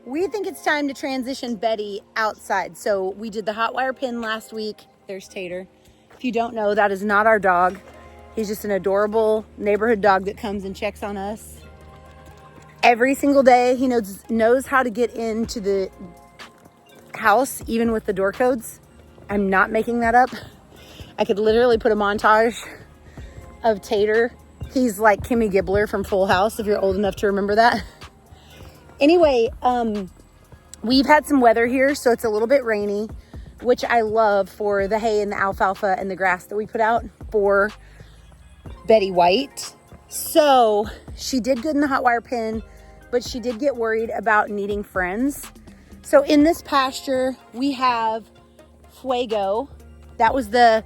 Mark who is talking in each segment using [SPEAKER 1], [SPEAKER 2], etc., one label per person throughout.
[SPEAKER 1] We think it's time to transition Betty outside. So we did the hot wire pin last week. There's Tater. If you don't know, that is not our dog. He's just an adorable neighborhood dog that comes and checks on us every single day. He knows how to get into the house, even with the door codes. I'm not making that up. I could literally put a montage of Tater. He's like Kimmy Gibbler from Full House, if you're old enough to remember that. Anyway, we've had some weather here, so it's a little bit rainy, which I love for the hay and the alfalfa and the grass that we put out for Betty White. So she did good in the hot wire pen, but she did get worried about needing friends. So in this pasture, we have Fuego. That was the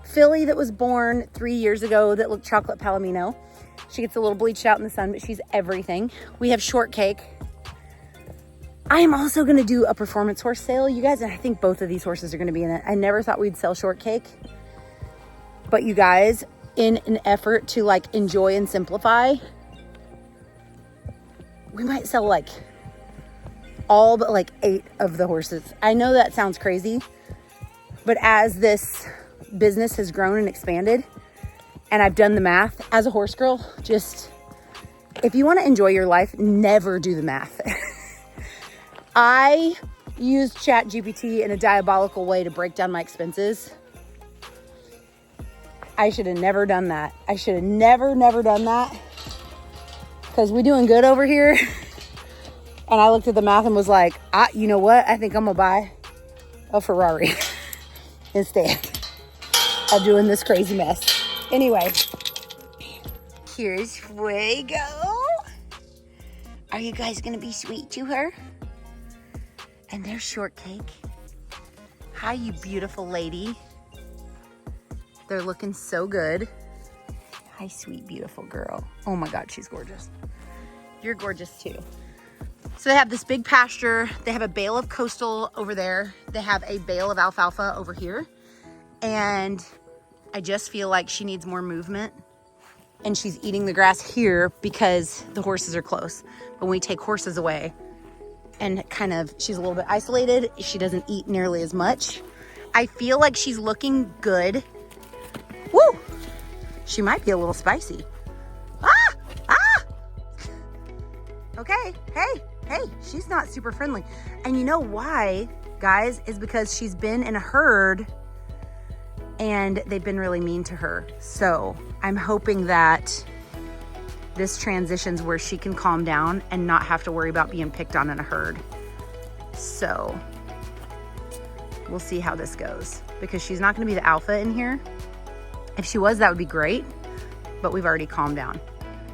[SPEAKER 1] filly that was born 3 years ago that looked chocolate palomino. She gets a little bleached out in the sun, but she's everything. We have Shortcake. I am also going to do a performance horse sale, you guys, and I think both of these horses are going to be in it. I never thought we'd sell Shortcake, but you guys, in an effort to like enjoy and simplify, we might sell like all but like 8 of the horses. I know that sounds crazy, but as this business has grown and expanded, and I've done the math as a horse girl, just if you want to enjoy your life, never do the math. I used ChatGPT in a diabolical way to break down my expenses. I should have never done that. I should have never done that, because we're doing good over here. And I looked at the math and was like, you know what? I think I'm gonna buy a Ferrari instead of doing this crazy mess. Anyway, here's Fuego. Are you guys gonna be sweet to her? And there's Shortcake. Hi, you beautiful lady. They're looking so good. Hi, sweet, beautiful girl. Oh my God, she's gorgeous. You're gorgeous too. So they have this big pasture. They have a bale of coastal over there. They have a bale of alfalfa over here. And I just feel like she needs more movement. And she's eating the grass here because the horses are close. But when we take horses away and kind of, she's a little bit isolated, she doesn't eat nearly as much. I feel like she's looking good. Woo! She might be a little spicy. Okay, hey, she's not super friendly. And you know why, guys, is because she's been in a herd and they've been really mean to her. So I'm hoping that this transitions where she can calm down and not have to worry about being picked on in a herd. So we'll see how this goes, because she's not gonna be the alpha in here. If she was, that would be great, but we've already calmed down.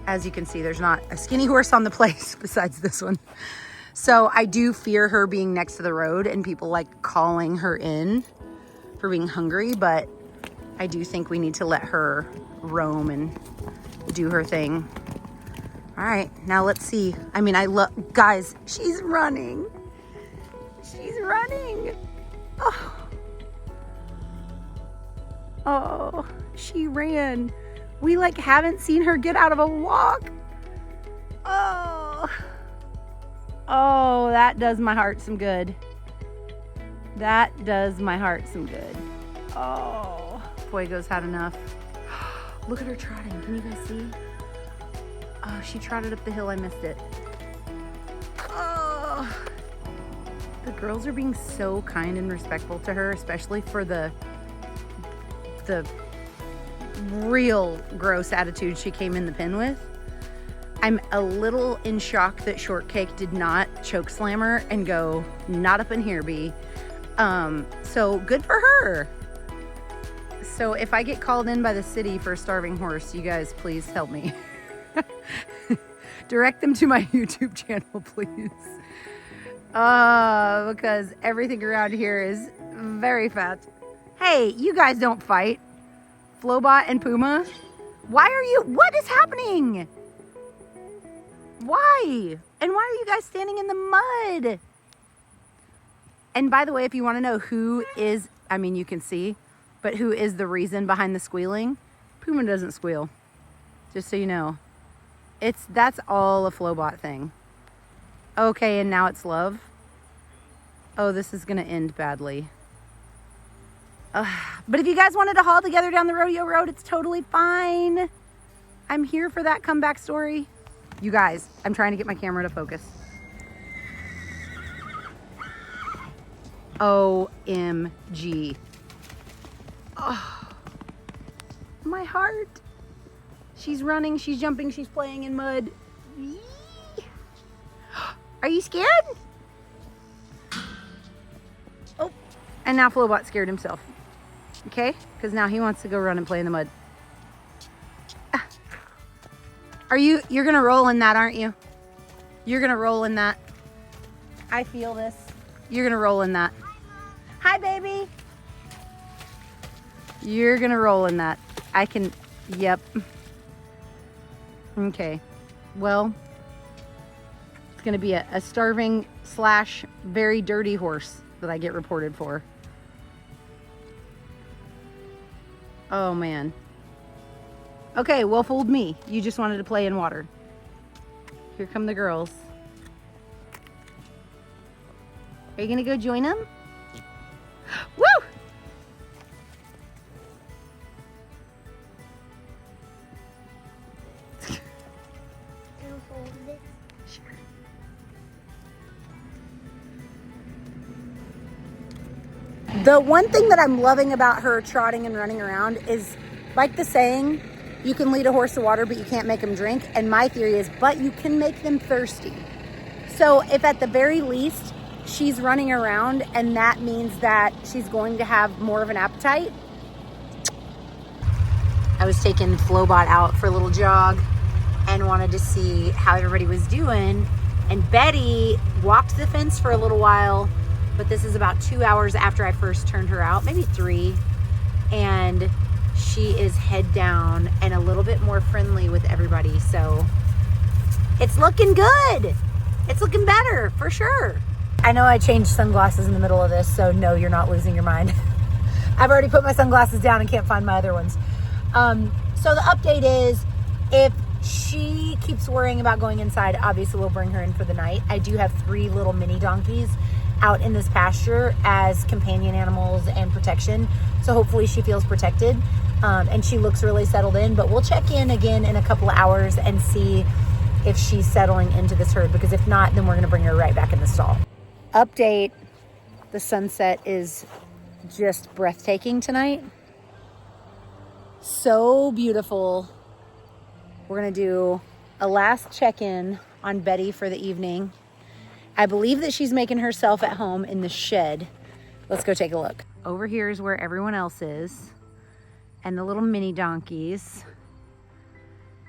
[SPEAKER 1] As you can see, there's not a skinny horse on the place besides this one. So I do fear her being next to the road and people like calling her in for being hungry, but I do think we need to let her roam and do her thing. All right, now let's see. I mean, guys, she's running. She's running. Oh, she ran. We like haven't seen her get out of a walk. Oh, that does my heart some good. That does my heart some good. Oh, Fuego's had enough. Look at her trotting. Can you guys see? Oh, she trotted up the hill. I missed it. Oh, the girls are being so kind and respectful to her, especially for the real gross attitude she came in the pen with. I'm a little in shock that Shortcake did not choke slam her and go, not up in here, B. So good for her. So if I get called in by the city for a starving horse, you guys please help me. Direct them to my YouTube channel, please. Because everything around here is very fat. Hey, you guys don't fight. Flowbot and Puma. What is happening? Why? And why are you guys standing in the mud? And by the way, if you want to know who is, I mean, you can see, but who is the reason behind the squealing? Puma doesn't squeal. Just so you know. That's all a Flowbot thing. Okay, and now it's love. Oh, this is gonna end badly. But if you guys wanted to haul together down the rodeo road, it's totally fine. I'm here for that comeback story. You guys, I'm trying to get my camera to focus. OMG. Oh, my heart. She's running, she's jumping, she's playing in mud. Are you scared? Oh, and now Flowbot scared himself. Okay, because now he wants to go run and play in the mud. You're gonna roll in that, aren't you? You're gonna roll in that. I feel this. You're gonna roll in that. Hi, baby. You're gonna roll in that. I can, yep. Okay, well, it's gonna be a starving / very dirty horse that I get reported for. Oh man. Okay, well, fooled me. You just wanted to play in water. Here come the girls. Are you gonna go join them? Woo! Sure. The one thing that I'm loving about her trotting and running around is, like the saying, you can lead a horse to water, but you can't make them drink. And my theory is, but you can make them thirsty. So if at the very least, she's running around and that means that she's going to have more of an appetite. I was taking Flowbot out for a little jog and wanted to see how everybody was doing. And Betty walked the fence for a little while, but this is about 2 hours after I first turned her out, maybe 3. And she is head down and a little bit more friendly with everybody. So it's looking good. It's looking better for sure. I know I changed sunglasses in the middle of this, so no, you're not losing your mind. I've already put my sunglasses down and can't find my other ones. So the update is, if she keeps worrying about going inside, obviously we'll bring her in for the night. I do have 3 little mini donkeys out in this pasture as companion animals and protection. So hopefully she feels protected. And she looks really settled in, but we'll check in again in a couple of hours and see if she's settling into this herd, because if not, then we're gonna bring her right back in the stall. Update, the sunset is just breathtaking tonight. So beautiful. We're gonna do a last check-in on Betty for the evening. I believe that she's making herself at home in the shed. Let's go take a look. Over here is where everyone else is, and the little mini donkeys.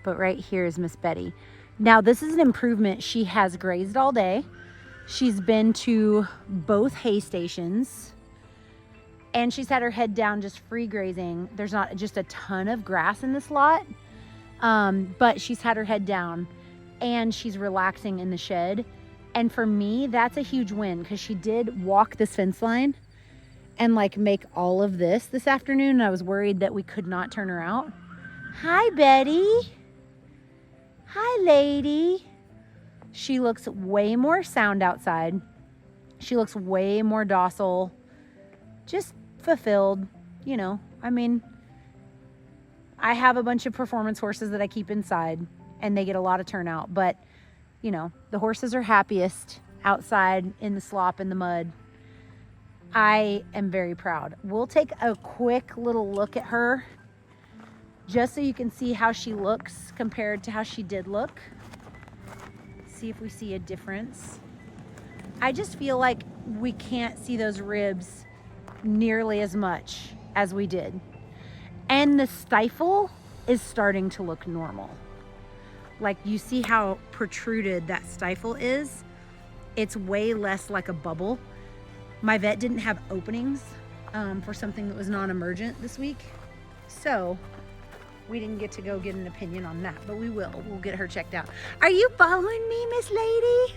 [SPEAKER 1] But right here is Miss Betty. Now this is an improvement. She has grazed all day. She's been to both hay stations, and she's had her head down just free grazing. There's not just a ton of grass in this lot, but she's had her head down and she's relaxing in the shed. And for me, that's a huge win, because she did walk this fence line and like make all of this afternoon. And I was worried that we could not turn her out. Hi, Betty. Hi, lady. She looks way more sound outside. She looks way more docile, just fulfilled, you know. I mean, I have a bunch of performance horses that I keep inside and they get a lot of turnout, but you know, the horses are happiest outside in the slop and the mud. I am very proud. We'll take a quick little look at her just so you can see how she looks compared to how she did look. See if we see a difference. I just feel like we can't see those ribs nearly as much as we did. And the stifle is starting to look normal. Like, you see how protruded that stifle is? It's way less like a bubble. My vet didn't have openings for something that was non-emergent this week. So we didn't get to go get an opinion on that, but we will. We'll get her checked out. Are you following me, Miss Lady?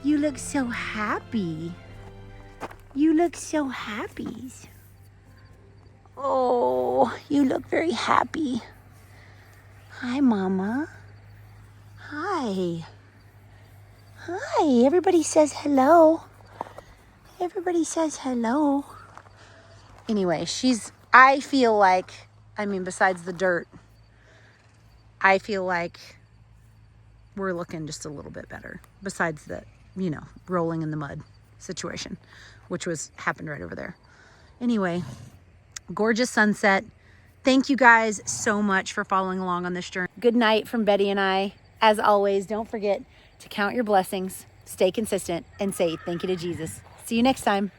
[SPEAKER 1] You look so happy. You look so happy. Oh, you look very happy. Hi, Mama. Hi. Hi, everybody says hello. Everybody says hello. Anyway, I feel like, besides the dirt, I feel like we're looking just a little bit better. Besides the, rolling in the mud situation, which happened right over there. Anyway, gorgeous sunset. Thank you guys so much for following along on this journey. Good night from Betty and I. As always, don't forget to count your blessings, stay consistent, and say thank you to Jesus. See you next time.